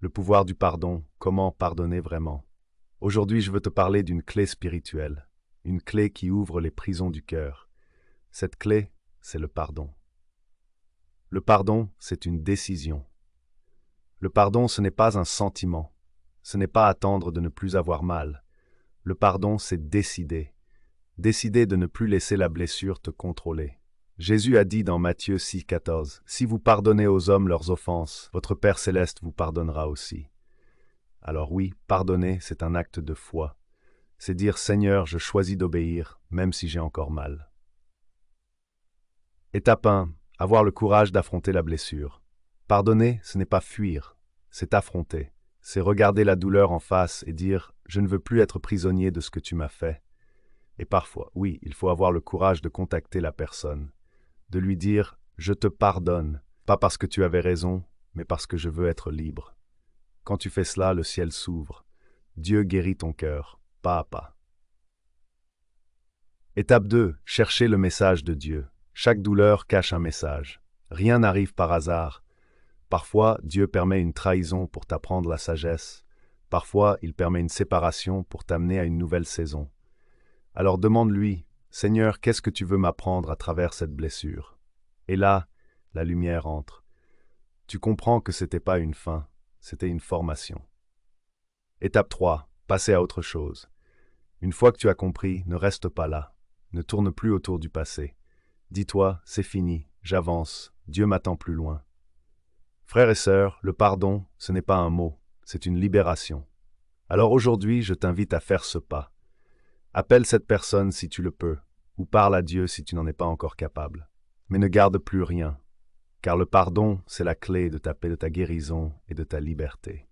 Le pouvoir du pardon, comment pardonner vraiment. Aujourd'hui, je veux te parler d'une clé spirituelle, une clé qui ouvre les prisons du cœur. Cette clé, c'est le pardon. Le pardon, c'est une décision. Le pardon, ce n'est pas un sentiment. Ce n'est pas attendre de ne plus avoir mal. Le pardon, c'est décider. Décider de ne plus laisser la blessure te contrôler. Jésus a dit dans Matthieu 6,14 « Si vous pardonnez aux hommes leurs offenses, votre Père céleste vous pardonnera aussi. » Alors oui, pardonner, c'est un acte de foi. C'est dire « Seigneur, je choisis d'obéir, même si j'ai encore mal. » Étape 1. Avoir le courage d'affronter la blessure. Pardonner, ce n'est pas fuir, c'est affronter. C'est regarder la douleur en face et dire « Je ne veux plus être prisonnier de ce que tu m'as fait. » Et parfois, oui, il faut avoir le courage de contacter la personne, de lui dire « Je te pardonne, pas parce que tu avais raison, mais parce que je veux être libre. » Quand tu fais cela, le ciel s'ouvre. Dieu guérit ton cœur, pas à pas. Étape 2. Chercher le message de Dieu. Chaque douleur cache un message. Rien n'arrive par hasard. Parfois, Dieu permet une trahison pour t'apprendre la sagesse. Parfois, il permet une séparation pour t'amener à une nouvelle saison. Alors demande-lui, « Seigneur, qu'est-ce que tu veux m'apprendre à travers cette blessure ?» Et là, la lumière entre. Tu comprends que ce n'était pas une fin, c'était une formation. Étape 3. Passer à autre chose. Une fois que tu as compris, ne reste pas là. Ne tourne plus autour du passé. Dis-toi, c'est fini, j'avance, Dieu m'attend plus loin. Frères et sœurs, le pardon, ce n'est pas un mot, c'est une libération. Alors aujourd'hui, je t'invite à faire ce pas. Appelle cette personne si tu le peux, ou parle à Dieu si tu n'en es pas encore capable. Mais ne garde plus rien, car le pardon, c'est la clé de ta paix, de ta guérison et de ta liberté.